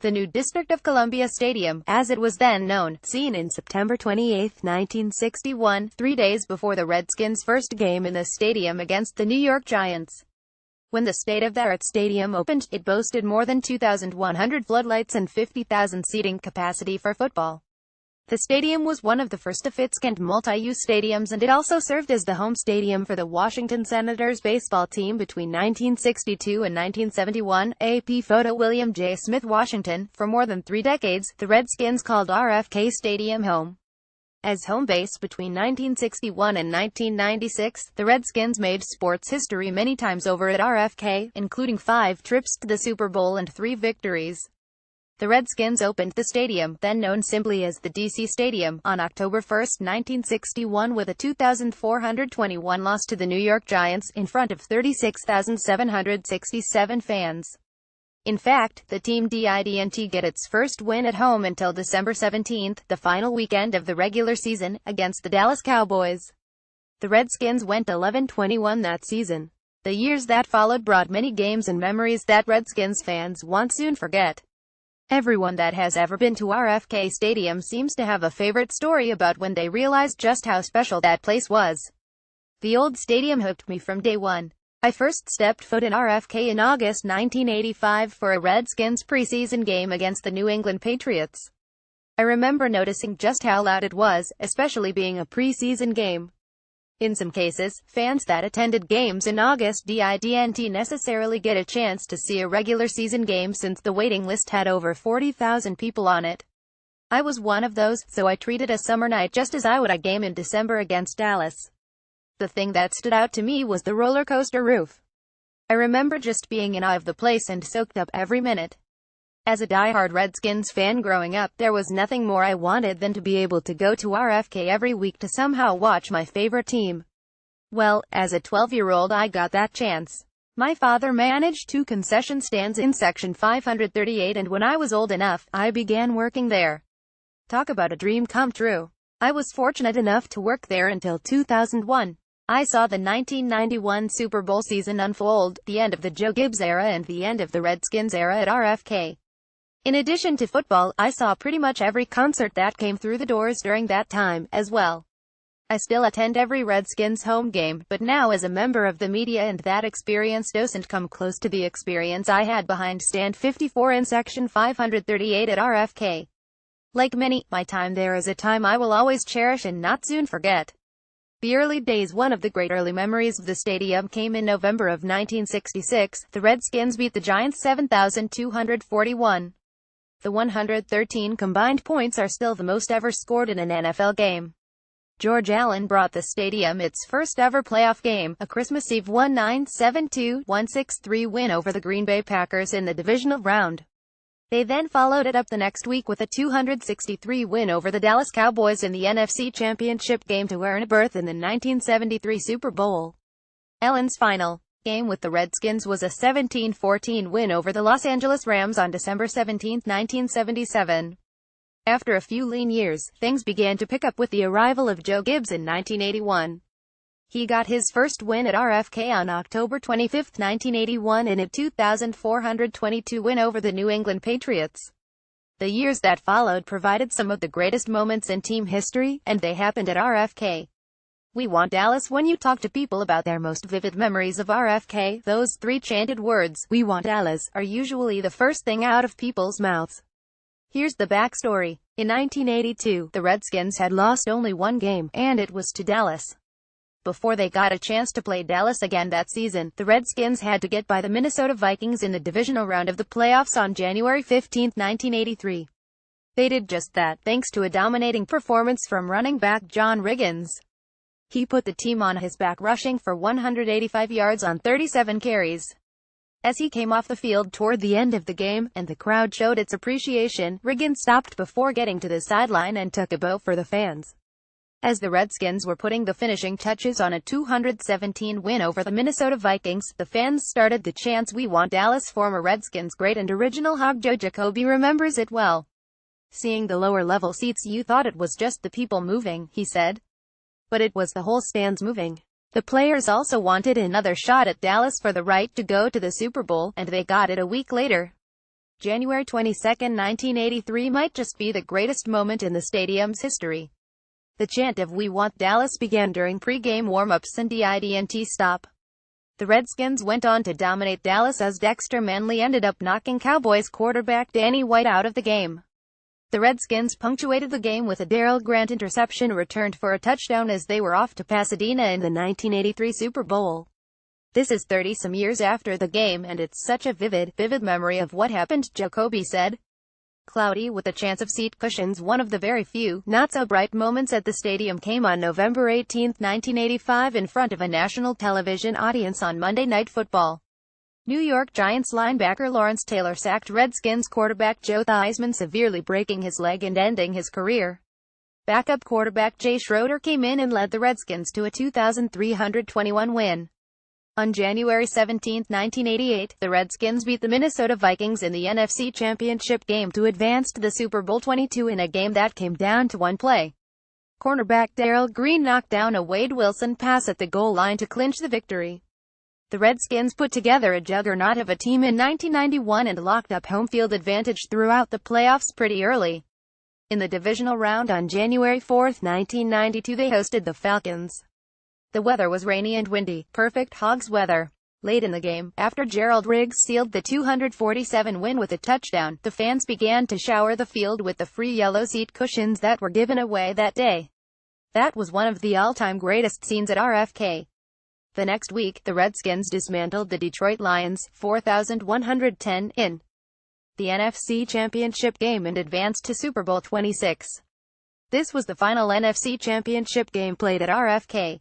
the new District of Columbia Stadium, as it was then known, seen in September 28, 1961, 3 days before the Redskins' first game in the stadium against the New York Giants. When the state-of-the-art stadium opened, it boasted more than 2,100 floodlights and 50,000 seating capacity for football. The stadium was one of the first of its kind multi-use stadiums, and it also served as the home stadium for the Washington Senators baseball team between 1962 and 1971. AP photo William J. Smith, Washington. For more than 3 decades, the Redskins called RFK Stadium home. As home base between 1961 and 1996, the Redskins made sports history many times over at RFK, including 5 trips to the Super Bowl and 3 victories. The Redskins opened the stadium, then known simply as the DC Stadium, on October 1, 1961 with a 2,421 loss to the New York Giants, in front of 36,767 fans. In fact, the team didn't get its first win at home until December 17, the final weekend of the regular season, against the Dallas Cowboys. The Redskins went 11-21 that season. The years that followed brought many games and memories that Redskins fans won't soon forget. Everyone that has ever been to RFK Stadium seems to have a favorite story about when they realized just how special that place was. The old stadium hooked me from day one. I first stepped foot in RFK in August 1985 for a Redskins preseason game against the New England Patriots. I remember noticing just how loud it was, especially being a preseason game. In some cases, fans that attended games in August didn't necessarily get a chance to see a regular season game since the waiting list had over 40,000 people on it. I was one of those, so I treated a summer night just as I would a game in December against Dallas. The thing that stood out to me was the roller coaster roof. I remember just being in awe of the place and soaked up every minute. As a die-hard Redskins fan growing up, there was nothing more I wanted than to be able to go to RFK every week to somehow watch my favorite team. Well, as a 12-year-old I got that chance. My father managed 2 concession stands in Section 538, and when I was old enough, I began working there. Talk about a dream come true. I was fortunate enough to work there until 2001. I saw the 1991 Super Bowl season unfold, the end of the Joe Gibbs era and the end of the Redskins era at RFK. In addition to football, I saw pretty much every concert that came through the doors during that time, as well. I still attend every Redskins home game, but now as a member of the media, and that experience doesn't come close to the experience I had behind Stand 54 in Section 538 at RFK. Like many, my time there is a time I will always cherish and not soon forget. The early days. One of the great early memories of the stadium came in November of 1966. The Redskins beat the Giants 7,241. The 113 combined points are still the most ever scored in an NFL game. George Allen brought the stadium its first ever playoff game, a Christmas Eve 1972-163 win over the Green Bay Packers in the divisional round. They then followed it up the next week with a 263 win over the Dallas Cowboys in the NFC Championship game to earn a berth in the 1973 Super Bowl. Allen's final game with the Redskins was a 17-14 win over the Los Angeles Rams on December 17, 1977. After a few lean years, things began to pick up with the arrival of Joe Gibbs in 1981. He got his first win at RFK on October 25, 1981 in a 2,422 win over the New England Patriots. The years that followed provided some of the greatest moments in team history, and they happened at RFK. We want Dallas. When you talk to people about their most vivid memories of RFK, those 3 chanted words, "We want Dallas," are usually the first thing out of people's mouths. Here's the backstory. In 1982, the Redskins had lost only 1 game, and it was to Dallas. Before they got a chance to play Dallas again that season, the Redskins had to get by the Minnesota Vikings in the divisional round of the playoffs on January 15, 1983. They did just that, thanks to a dominating performance from running back John Riggins. He put the team on his back, rushing for 185 yards on 37 carries. As he came off the field toward the end of the game, and the crowd showed its appreciation, Riggins stopped before getting to the sideline and took a bow for the fans. As the Redskins were putting the finishing touches on a 217 win over the Minnesota Vikings, the fans started the chants, "We want Dallas." Former Redskins great and original hog Joe Jacoby remembers it well. Seeing the lower level seats, you thought it was just the people moving, he said. But it was the whole stands moving. The players also wanted another shot at Dallas for the right to go to the Super Bowl, and they got it a week later. January 22, 1983 might just be the greatest moment in the stadium's history. The chant of "We Want Dallas" began during pre-game warm-ups and didn't stop. The Redskins went on to dominate Dallas as Dexter Manley ended up knocking Cowboys quarterback Danny White out of the game. The Redskins punctuated the game with a Darrell Grant interception returned for a touchdown as they were off to Pasadena in the 1983 Super Bowl. "This is 30-some years after the game, and it's such a vivid memory of what happened," Jacoby said. Cloudy with a chance of seat cushions, one of the very few, not-so-bright moments at the stadium came on November 18, 1985 in front of a national television audience on Monday Night Football. New York Giants linebacker Lawrence Taylor sacked Redskins quarterback Joe Theismann, severely breaking his leg and ending his career. Backup quarterback Jay Schroeder came in and led the Redskins to a 2,321 win. On January 17, 1988, the Redskins beat the Minnesota Vikings in the NFC Championship game to advance to the Super Bowl XXII in a game that came down to one play. Cornerback Darrell Green knocked down a Wade Wilson pass at the goal line to clinch the victory. The Redskins put together a juggernaut of a team in 1991 and locked up home field advantage throughout the playoffs pretty early. In the divisional round on January 4, 1992, they hosted the Falcons. The weather was rainy and windy, perfect Hogs weather. Late in the game, after Gerald Riggs sealed the 247 win with a touchdown, the fans began to shower the field with the free yellow seat cushions that were given away that day. That was one of the all-time greatest scenes at RFK. The next week, the Redskins dismantled the Detroit Lions, 4,110, in the NFC Championship game and advanced to Super Bowl XXVI. This was the final NFC Championship game played at RFK.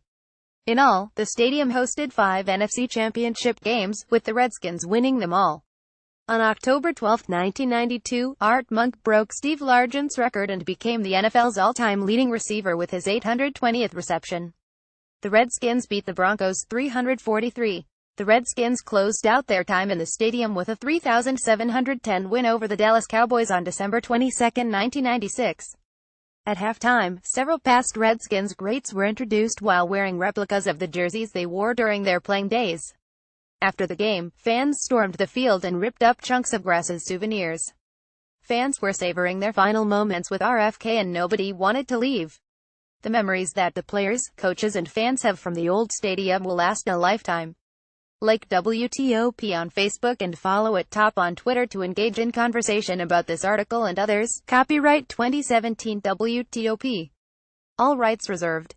In all, the stadium hosted 5 NFC Championship games, with the Redskins winning them all. On October 12, 1992, Art Monk broke Steve Largent's record and became the NFL's all-time leading receiver with his 820th reception. The Redskins beat the Broncos 343. The Redskins closed out their time in the stadium with a 3,710 win over the Dallas Cowboys on December 22, 1996. At halftime, several past Redskins greats were introduced while wearing replicas of the jerseys they wore during their playing days. After the game, fans stormed the field and ripped up chunks of grass as souvenirs. Fans were savoring their final moments with RFK and nobody wanted to leave. The memories that the players, coaches and fans have from the old stadium will last a lifetime. Like WTOP on Facebook and follow at Top on Twitter to engage in conversation about this article and others. Copyright 2017 WTOP. All rights reserved.